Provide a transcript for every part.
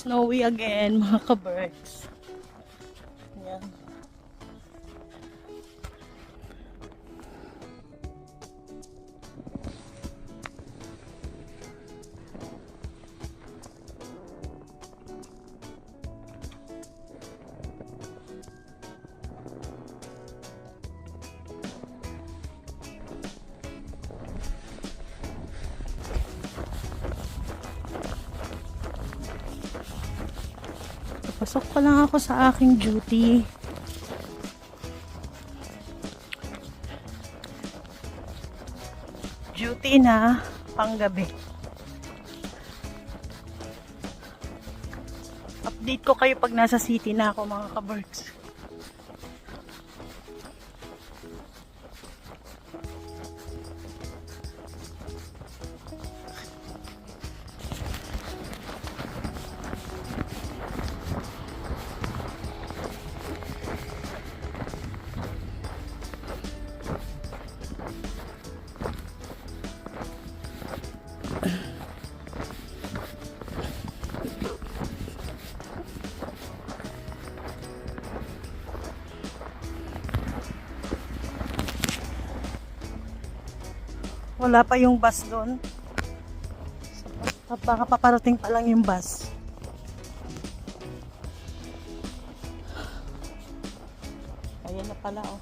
Snowy again, mga ka-birds. Ayan. Pasok pa lang ako sa aking duty. Duty na panggabi. Update ko kayo pag nasa city na ako, mga ka-birds. Wala pa yung bus doon. Baka paparating pa lang yung bus. Ayan na pala, oh.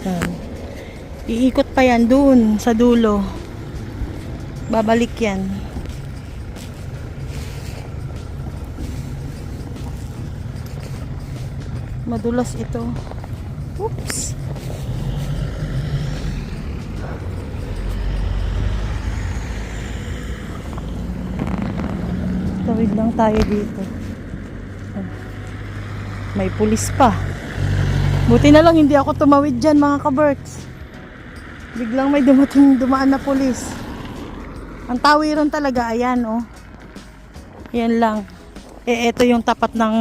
Ayan. Iikot pa yan doon sa dulo. Babalik yan. Madulas ito. Oops. Tawid lang tayo dito. May pulis pa. Buti na lang hindi ako tumawid dyan, mga ka-birds. Biglang may dumaan na pulis. Ang tawiran talaga, ayan, oh. Yan lang. Ito yung tapat ng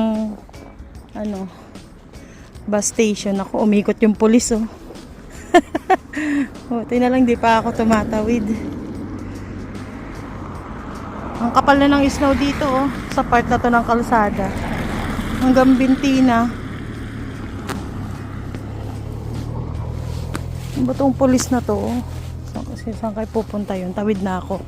bus station. Ako, umikot yung pulis, oh. Buti na lang di pa ako tumatawid. Ang kapal na ng snow dito, oh, sa part na to ng kalsada. Hanggang binti na. Ano ba tong pulis na to? Oh? Saan kayo pupunta yun? Tawid na ako.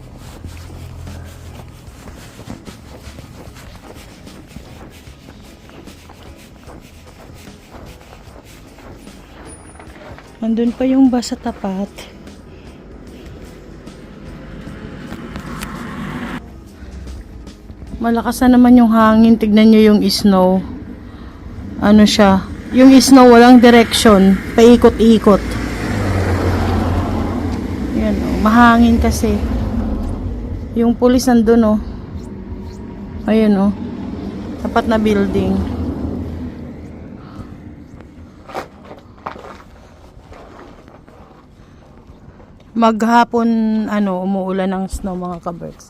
Nandun pa yung bus sa tapat. Malakas na naman yung hangin. Tignan nyo yung snow. Ano siya? Yung snow walang direction. Paikot-ikot. Yan, oh. Mahangin kasi. Yung pulis nandun, oh. Ayun, oh. Tapat na building. Maghapon, umuulan ng snow, mga ka-birds.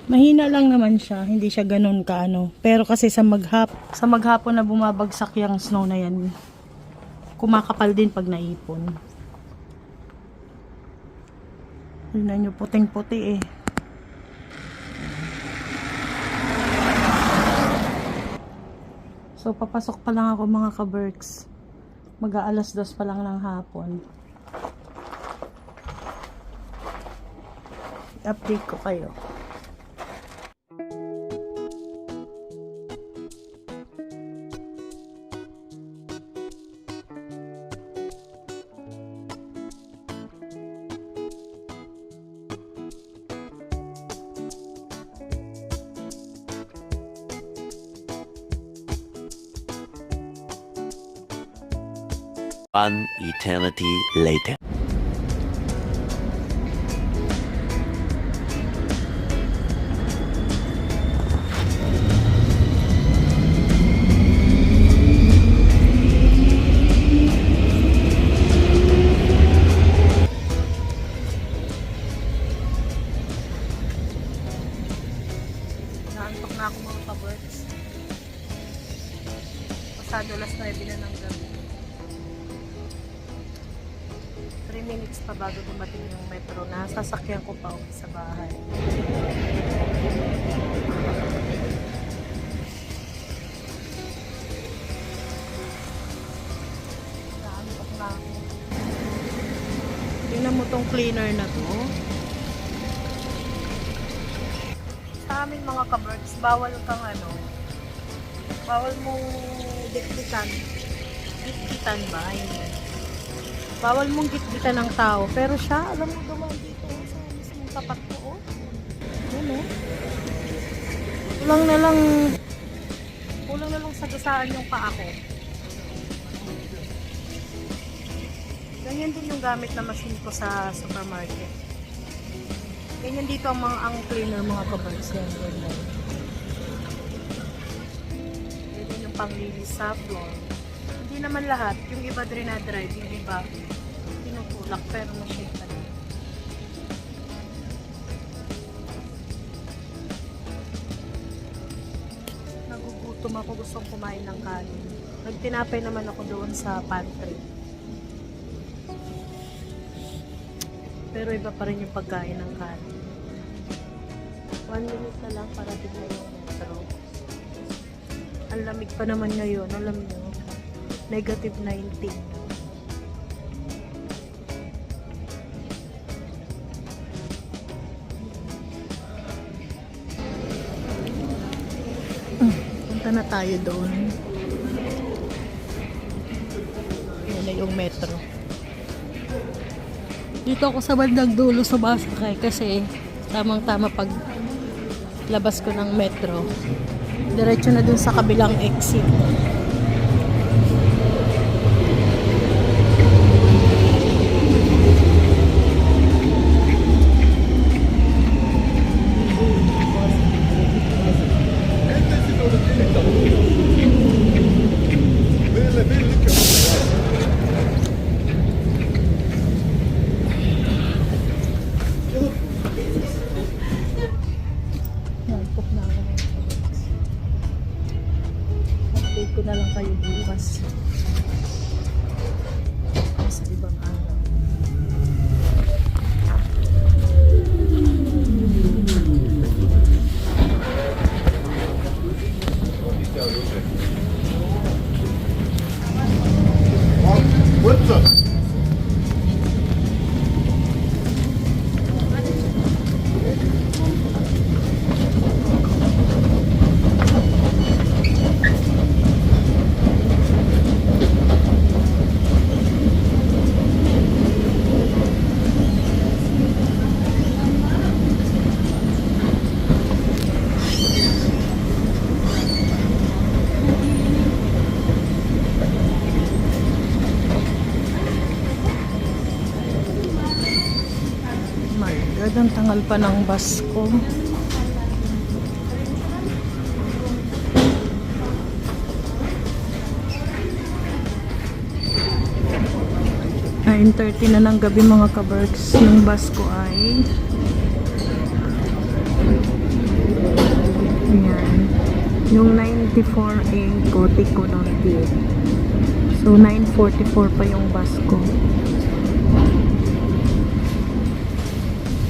Mahina lang naman siya, hindi siya ganun Pero kasi sa maghapon na bumabagsak yung snow na yan, kumakapal din pag naipon. Tignan nyo, puting-puti eh. So, papasok pa lang ako, mga ka-birds. Mag-aalas 2 pa lang ng hapon. I-update ko kayo. One eternity later. Naantok na ako, mga ka-birds. Pasado alas 9 na ng gabi. bago dumating yung metro na sasakyan ko pa uwi sa bahay. Naantok na ako. Tingnan mo tong cleaner na to. Sa amin mga kaberks, bawal kang bawal mong gitgitan. Gitgitan ba? Hindi. Bawal mong gitgitan ng tao. Pero siya, alam mo dumaan dito sa mismong tapat ko. Ano? Kulang na lang sagasaan yung paa ko. Ganyan din yung gamit na machine ko sa supermarket. Ganyan dito ang cleaner mga kaberks. Ganyan. Ganyan yung panglinis sa floor. Hindi naman lahat. Yung iba dry, yung iba tinutulak pero machine pa rin. Nagugutom ako, gustong kumain ng kanin. Nagtinapay naman ako doon sa pantry. Pero iba pa rin yung pagkain ng kanin. 1 minute na lang para bigla yung metro. Ang lamig pa naman ngayon, alam nyo. Negative 19. Punta na tayo doon. Yan na yung metro. Dito ako sa bandang dulo sa Basakay kasi tamang-tama pag labas ko ng metro. Diretso na dun sa kabilang exit. Nagpok na ako. Update ko na lang kayo bukas. Sa ibang araw. What's up? My God, ang tangal pa ng bus ko. Ay, 9:30 na ng gabi mga kaberks. Yung bus ko ay ayan. Yung 94A Kote Kononti. So, 9:44 pa yung bus ko.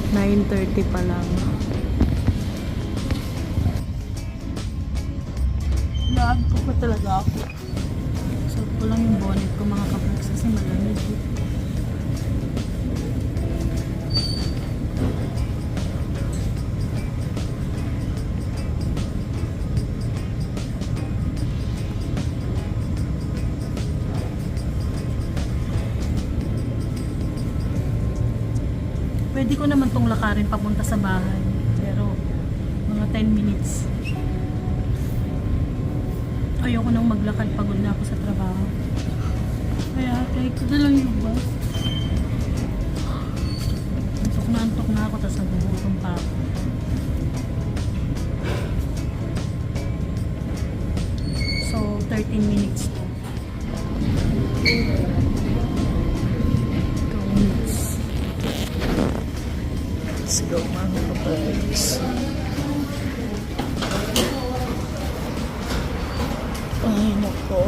9:30 pa lang. Lag ko pa talaga ako. So, ko lang yung bonnet ko mga kaberks kasi malamig. Pwede ko naman tong lakarin papunta sa bahay. Pero, mga 10 minutes. Ayoko nang maglakad. Pagod na ako sa trabaho. Kaya, ko na lang yung bus. Antok na ako, tapos nagugutom pa ako. So, 13 minutes to. 2 minutes. Let's go mga kapatid. Ay, nako.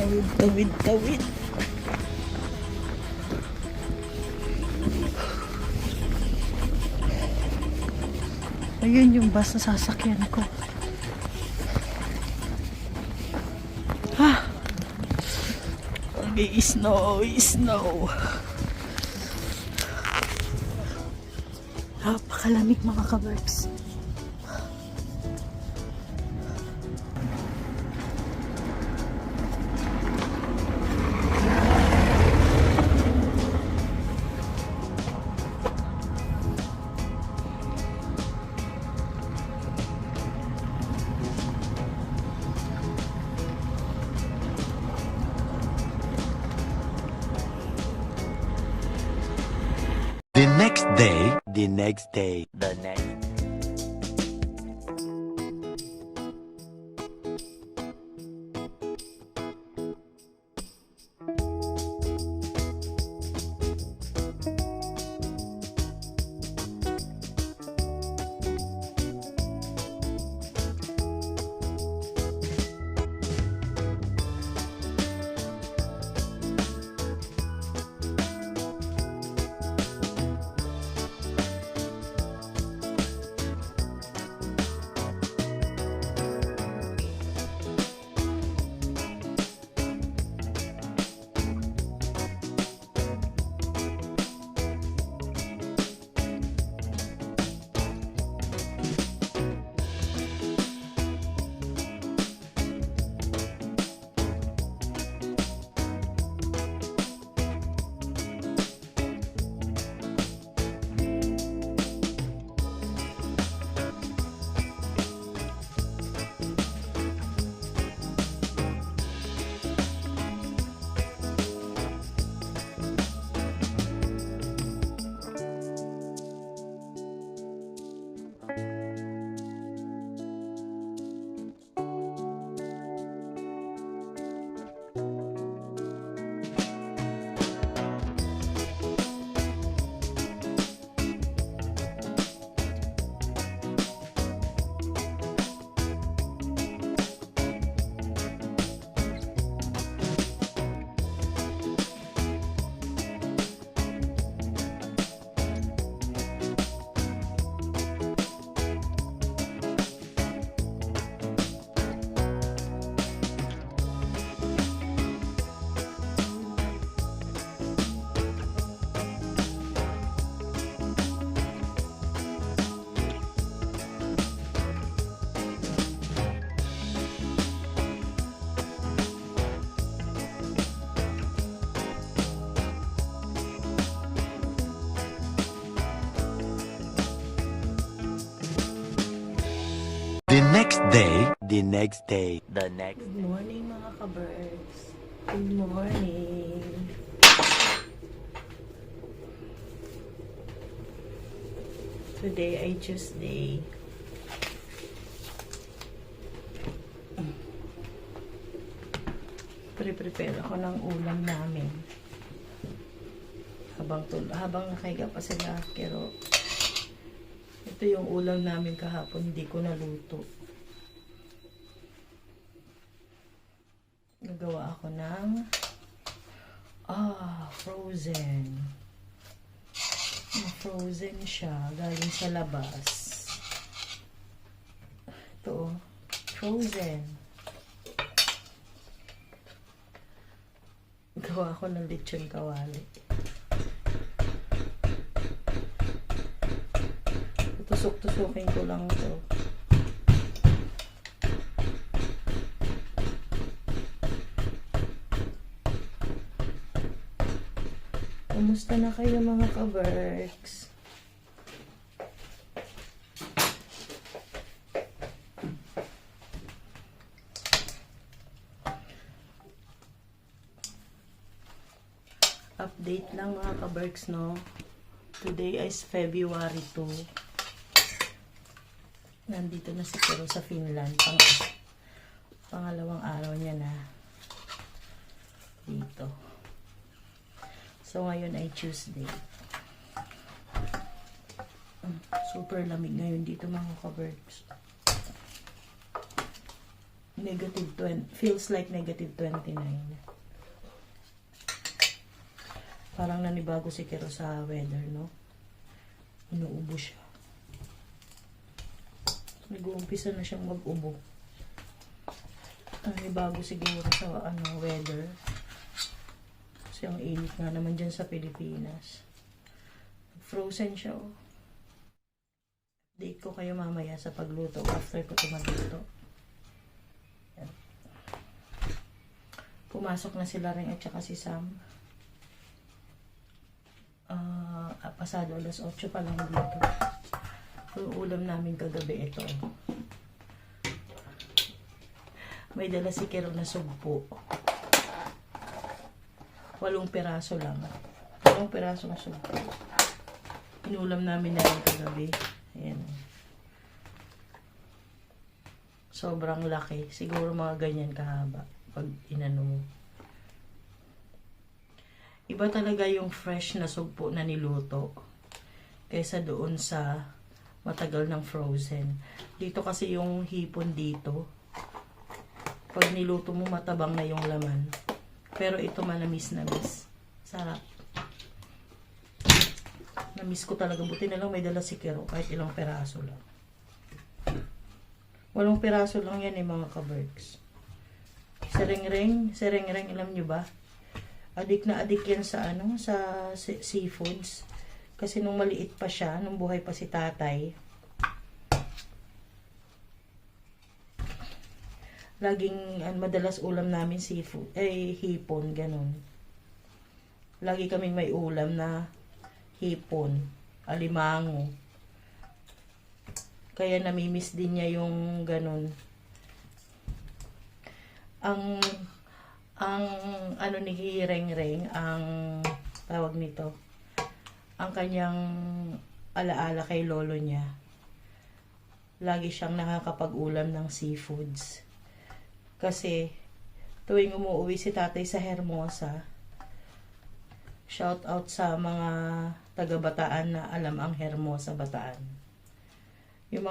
Tawid, tawid, tawid. Ayun yung bus na sasakyan ko. Okay, snow, snow. Napakalamig mga kabarks. The next day, the next day, the next. The next day, the next day, the next. Good morning mga ka-birds. Good morning. Today ay Tuesday. Prepare ako ng ulam namin. Habang nakahiga pa sila, pero ito yung ulam namin kahapon, hindi ko naluto. Nagawa ako ng frozen. Frozen siya, galing sa labas. Ito, frozen. Gawa ako ng lechon kawali. Tusok-tusukin ko lang ito. Kumusta na kayo mga ka-Berks? Update lang mga ka-Berks, no? Today is February 2. Nandito na si Pero sa Finland. Pangalawang araw niya na dito. So, ngayon ay Tuesday. Super lamig ngayon dito mga ka-birds. negative 20, feels like negative 29. Parang nanibago si Kiro sa weather, no? Inuubo siya. Nag-uumpisa na siyang mag-ubo. Nanibago siguro sa weather. Kasi ang init nga naman dyan sa Pilipinas. Frozen siya, oh. Update ko kayo mamaya sa pagluto after ko ito magluto. Yan. Pumasok na sila rin at saka si Sam. Pasado alas 8 pa lang dito. Yung ulam namin kagabi ito. May dala si Kiro na sugpo. 8 piraso lang. 8 piraso na sugpo. Inulam namin na rin kagabi. Ayan. Sobrang laki. Siguro mga ganyan kahaba. Pag inano mo. Iba talaga yung fresh na sugpo na niluto. Kaysa doon sa matagal ng frozen. Dito kasi yung hipon dito. Pag niluto mo matabang na yung laman. Pero ito manamis na miss. Sarap. Na-miss ko talaga. Buti na lang may dala si Kiro. Kahit ilang peraso lang. 8 peraso lang yan mga ka-berks. Sereng-reng. Sereng-reng, alam nyo ba? Adik na adik yan sa sa seafoods. Kasi nung maliit pa siya, nung buhay pa si tatay, laging madalas ulam namin seafood, hipon, ganun. Lagi kaming may ulam na hipon, alimango. Kaya namimiss din niya yung ganun. Ang ni Reng-Reng, ang tawag nito, ang kanyang alaala kay lolo niya. Lagi siyang nakakapag-ulam ng seafoods. Kasi tuwing umuwi si tatay sa Hermosa, shout out sa mga taga-Bataan na alam ang Hermosa, Bataan. Yung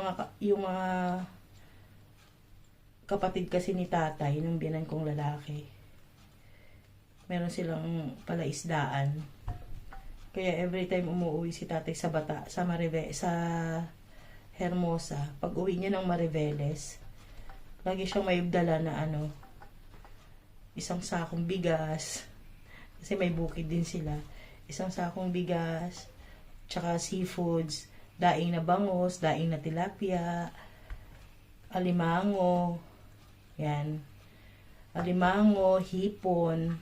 mga kapatid kasi ni tatay nung biyanan kong lalaki, meron silang palaisdaan. Kaya every time umuwi si tatay sa sa Hermosa, pag uwi niya ng Mariveles, lagi siyang may dala na isang sakong bigas. Kasi may bukid din sila. Isang sakong bigas, tsaka seafoods, daing na bangos, daing na tilapia, alimango, yan. Alimango, hipon.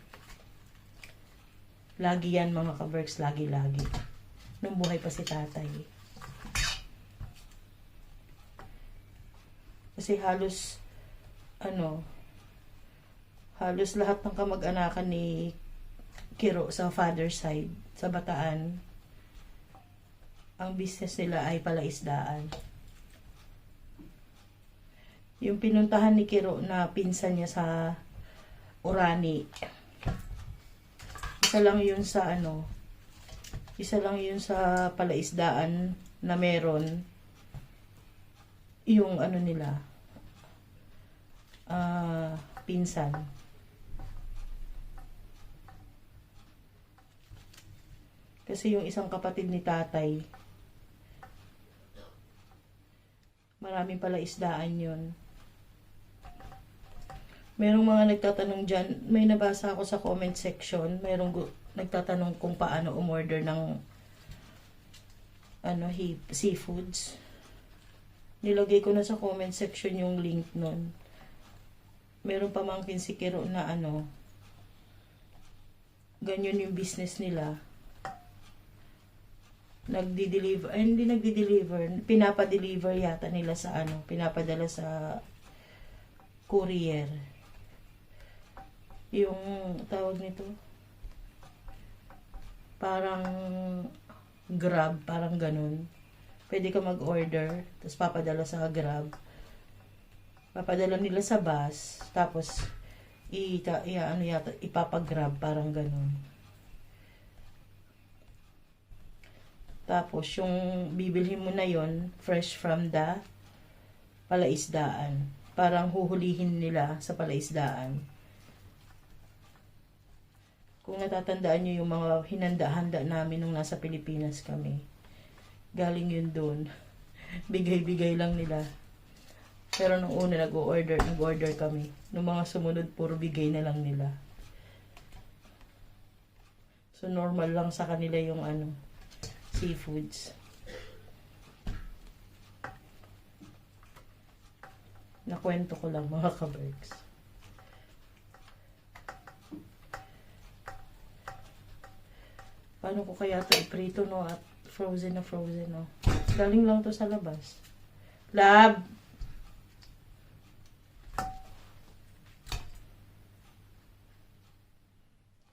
Lagi yan mga ka-berks, lagi-lagi. Nung buhay pa si tatay. Kasi halos lahat ng kamag-anakan ni Kiro sa father side, sa Bataan, ang business nila ay palaisdaan. Yung pinuntahan ni Kiro na pinsan niya sa Orani, isa lang yun sa palaisdaan na meron yung nila, pinsan. Kasi yung isang kapatid ni tatay, maraming palaisdaan yun. Merong mga nagtatanong dyan, may nabasa ako sa comment section, merong nagtatanong kung paano umorder ng seafoods. Nilagay ko na sa comment section yung link nun. Meron pamangkin si Kiro na ganyan yung business nila. Hindi nagdi-deliver, pinapa-deliver yata nila sa pinapadala sa courier. Yung tawag nito, parang Grab, parang ganun. Pwede ka mag-order, tapos papadala sa Grab. Papadala nila sa bus, tapos ipapag-Grab, parang ganun. Tapos yung bibilhin mo na yon fresh from the palaisdaan. parang huhulihin nila sa palaisdaan. Kung natatandaan nyo yung mga hinanda-handa namin nung nasa Pilipinas kami, galing yun doon. Bigay-bigay lang nila. Pero nung una nag-order kami. Nung mga sumunod, puro bigay na lang nila. So normal lang sa kanila yung seafoods. Nakwento ko lang mga kabergs. Paano ko kaya ito iprito, no? At frozen na frozen, no? Galing lang to sa labas. Lab!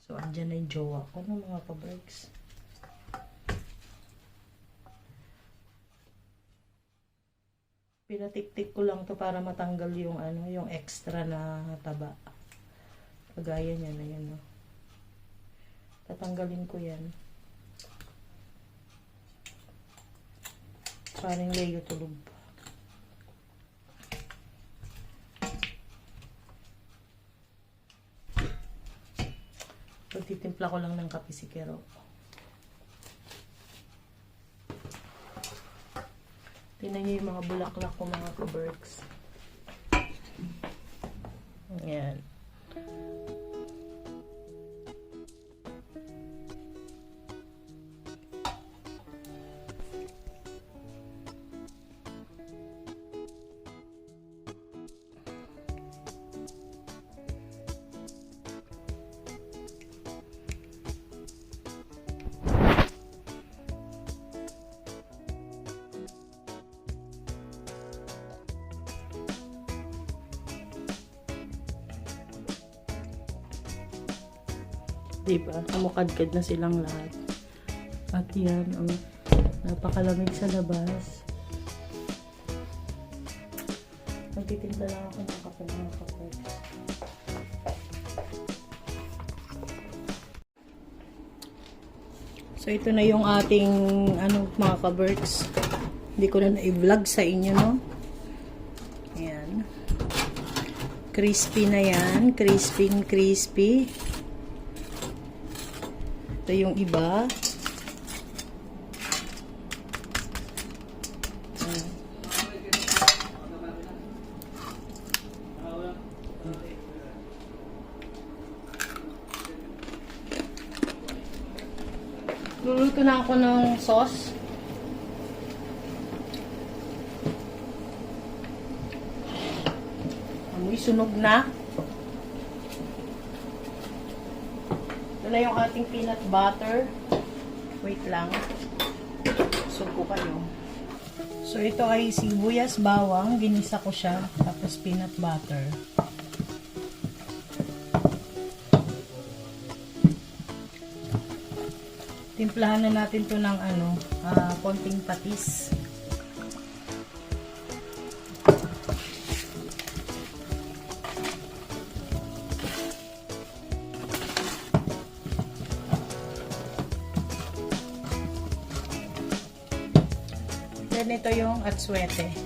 So, andyan na yung jowa ko, no, mga kabergs. Pinatik-tik ko lang to para matanggal yung yung extra na taba. Kagaya niya na yan, no. Tatanggalin ko yan. Parang leyo tulog pa. Pagtitimpla ko lang ng kape si Kero. Tingnan niyo yung mga bulaklak ko, mga kabergs. Ayan. Diba? Kamukadkad na silang lahat. At yan, napakalamig sa labas. Magtitimpla lang ako ng kape, mga kape. So, ito na yung ating, mga kabergs. Hindi ko na i-vlog sa inyo, no? Ayan. Crispy na yan. Crispy. Ito yung iba. Luluto na ako ng sauce. Amoy sunog na. Ito na yung ating peanut butter. Wait lang. Sugo kayo. So, ito ay sibuyas, bawang. Ginisa ko siya. Tapos peanut butter. Timplahan na natin to ng konting patis. Then ito yung atsuete.